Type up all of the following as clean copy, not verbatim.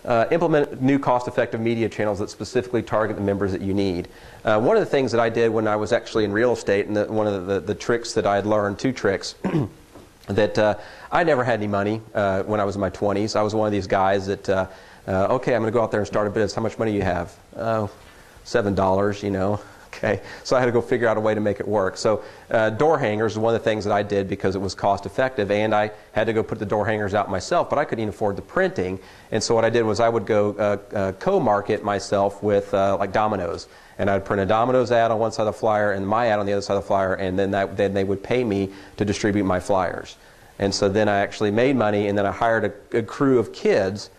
implement new cost-effective media channels that specifically target the members that you need. One of the things that I did when I was actually in real estate, and one of the tricks that I had learned, two tricks, that I never had any money when I was in my 20s. I was one of these guys that, okay, I'm going to go out there and start a business. How much money do you have? $7, you know. Okay, so I had to go figure out a way to make it work. So door hangers is one of the things that I did because it was cost effective, and I had to go put the door hangers out myself, but I couldn't even afford the printing. And so what I did was I would go co-market myself with like Domino's. And I'd print a Domino's ad on one side of the flyer and my ad on the other side of the flyer, and then they would pay me to distribute my flyers. And so then I actually made money, and then I hired a crew of kids,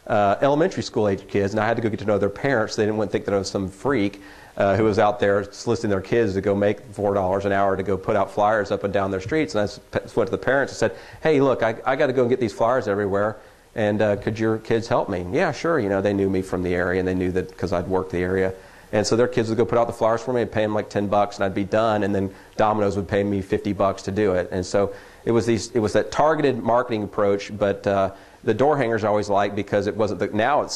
elementary school age kids, and I had to go get to know their parents so they didn't think that I was some freak who was out there soliciting their kids to go make $4 an hour to go put out flyers up and down their streets. And I went to the parents and said, hey, look, I got to go and get these flyers everywhere, and could your kids help me? Yeah, sure. You know, they knew me from the area, and they knew that because I'd worked the area. And so their kids would go put out the flyers for me and pay them like $10, and I'd be done, and then Domino's would pay me $50 to do it. And so it was that targeted marketing approach, but the door hangers I always liked because it wasn't now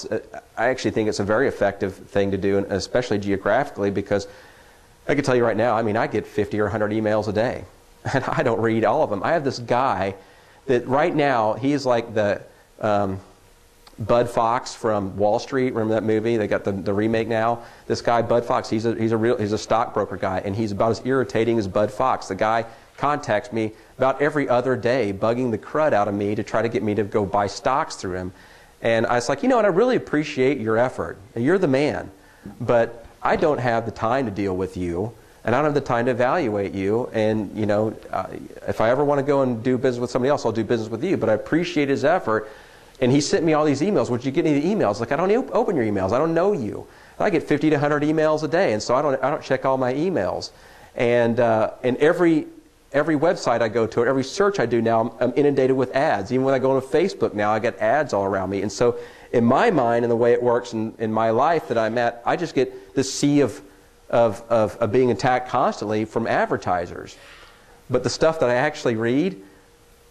I actually think it's a very effective thing to do, and especially geographically, because I can tell you right now, I mean, I get 50 or 100 emails a day, and I don't read all of them. I have this guy that right now, he is like the Bud Fox from Wall Street. Remember that movie? They got the remake now. This guy, Bud Fox, he's a stockbroker guy, and he's about as irritating as Bud Fox. The guy contacts me about every other day, bugging the crud out of me to try to get me to go buy stocks through him. And I was like, you know what, I really appreciate your effort. You're the man. But I don't have the time to deal with you, and I don't have the time to evaluate you. And, you know, if I ever want to go and do business with somebody else, I'll do business with you. But I appreciate his effort. And he sent me all these emails. Would you get any of the emails? Like, I don't open your emails. I don't know you. I get 50 to 100 emails a day, and so I don't check all my emails. And every website I go to, every search I do now, I'm inundated with ads. Even when I go on Facebook now, I get ads all around me. And so in my mind and the way it works in my life that I'm at, I just get this sea of being attacked constantly from advertisers. But the stuff that I actually read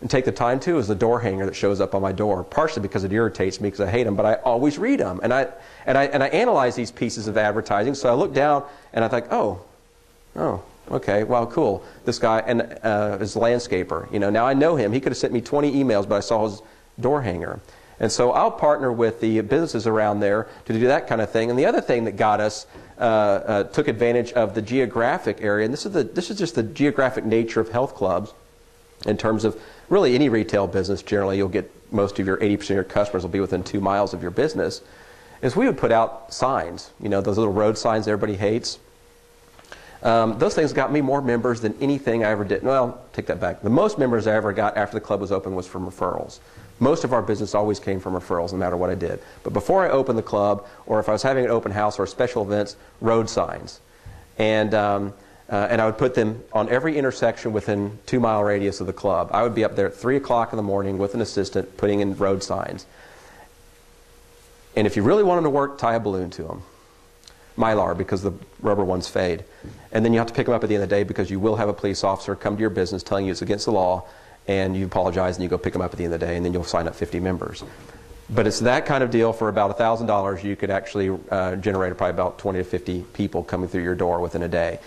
and take the time to is the door hanger that shows up on my door, partially because it irritates me because I hate them, but I always read them. And I analyze these pieces of advertising, so I look down and I think, oh, okay, well, cool. This guy is a landscaper. You know, now I know him. He could have sent me 20 emails, but I saw his door hanger. And so I'll partner with the businesses around there to do that kind of thing. And the other thing that got us took advantage of the geographic area, and this is just the geographic nature of health clubs in terms of really any retail business. Generally, you'll get most of your 80% of your customers will be within 2 miles of your business, is we would put out signs, you know, those little road signs everybody hates. Those things got me more members than anything I ever did. Well, take that back. The most members I ever got after the club was open was from referrals. Most of our business always came from referrals, no matter what I did. But before I opened the club, or if I was having an open house or special events, road signs. And I would put them on every intersection within 2 mile radius of the club. I would be up there at 3 o'clock in the morning with an assistant putting in road signs. And if you really want them to work, tie a balloon to them. Mylar, because the rubber ones fade. And then you have to pick them up at the end of the day because you will have a police officer come to your business telling you it's against the law, and you apologize and you go pick them up at the end of the day, and then you'll sign up 50 members. But it's that kind of deal. For about $1,000, you could actually generate probably about 20 to 50 people coming through your door within a day.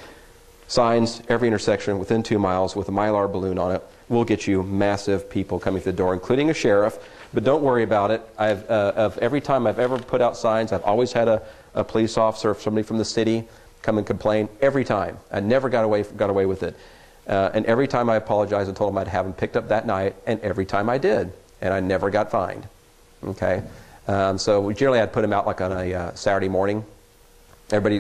Signs, every intersection within 2 miles with a Mylar balloon on it will get you massive people coming through the door, including a sheriff. But don't worry about it. Every time I've ever put out signs, I've always had a police officer or somebody from the city come and complain. Every time. I never got away with it. And every time I apologized and told them I'd have them picked up that night, and every time I did. And I never got fined. Okay? So generally I'd put them out like on a Saturday morning.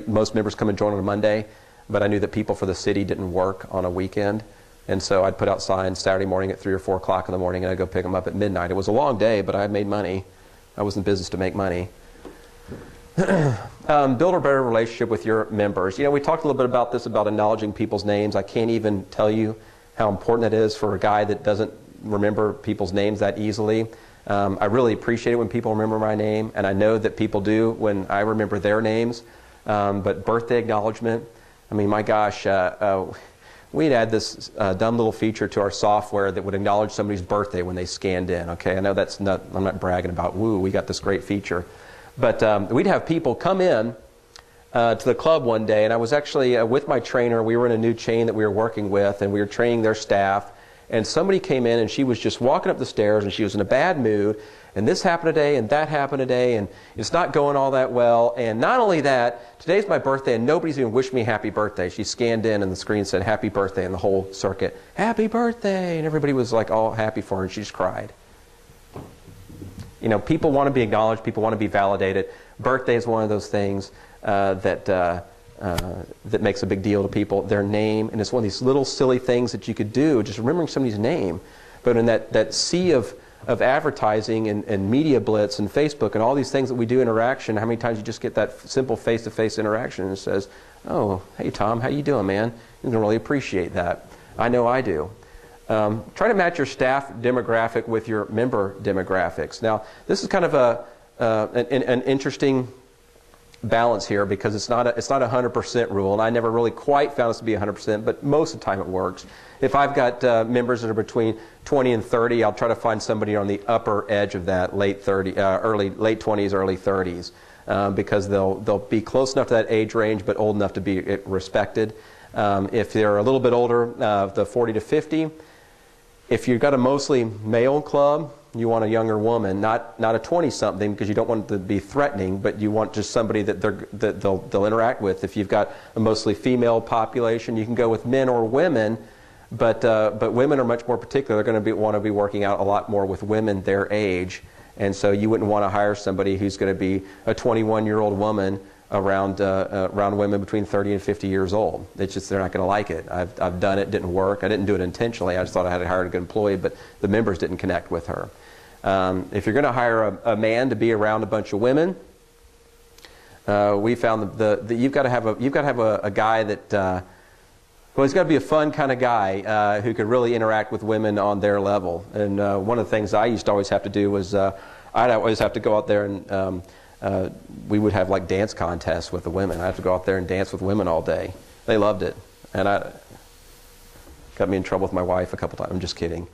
Most members come and join on a Monday. But I knew that people for the city didn't work on a weekend. And so I'd put out signs Saturday morning at 3 or 4 o'clock in the morning, and I'd go pick them up at midnight. It was a long day, but I made money. I was in business to make money. Build a better relationship with your members. You know, we talked a little bit about this, about acknowledging people's names. I can't even tell you how important that is for a guy that doesn't remember people's names that easily. I really appreciate it when people remember my name, and I know that people do when I remember their names. But birthday acknowledgement, I mean, my gosh, we'd add this dumb little feature to our software that would acknowledge somebody's birthday when they scanned in. Okay, I know that's not, I'm not bragging about, woo, we got this great feature. But we'd have people come in to the club one day, and I was actually with my trainer. We were in a new chain that we were working with, and we were training their staff. And somebody came in, and she was just walking up the stairs, and she was in a bad mood. And this happened today, and that happened today, and it's not going all that well. And not only that, today's my birthday, and nobody's even wished me happy birthday. She scanned in, and the screen said happy birthday, and the whole circuit, happy birthday. And everybody was like all happy for her, and she just cried. You know, people want to be acknowledged. People want to be validated. Birthday is one of those things that makes a big deal to people. Their name, and it's one of these little silly things that you could do, just remembering somebody's name. But in that sea of advertising and media blitz and Facebook and all these things that we do interaction, how many times you just get that simple face-to-face interaction and it says, oh, hey Tom, how you doing, man? You can really appreciate that. I know I do. Try to match your staff demographic with your member demographics. Now, this is kind of an interesting balance here, because it's not a 100% rule, and I never really quite found this to be 100%, but most of the time it works. If I've got members that are between 20 and 30, I'll try to find somebody on the upper edge of that, late 20s, early 30s, because they'll be close enough to that age range, but old enough to be respected. If they're a little bit older, the 40 to 50, if you've got a mostly male club, you want a younger woman, not a 20-something, because you don't want it to be threatening, but you want just somebody that they'll interact with. If you've got a mostly female population, you can go with men or women, but women are much more particular. They're going to want to be working out a lot more with women their age, and so you wouldn't want to hire somebody who's going to be a 21-year-old woman around women between 30 and 50 years old. It's just they're not going to like it. I've done it, didn't work. I didn't do it intentionally. I just thought I had hired a good employee, but the members didn't connect with her. If you're going to hire a man to be around a bunch of women, we found that you've got to have a guy that well, he's got to be a fun kind of guy who could really interact with women on their level. And one of the things I used to always have to do was I'd always have to go out there and we would have like dance contests with the women. I have to go out there and dance with women all day. They loved it, and got me in trouble with my wife a couple times. I'm just kidding.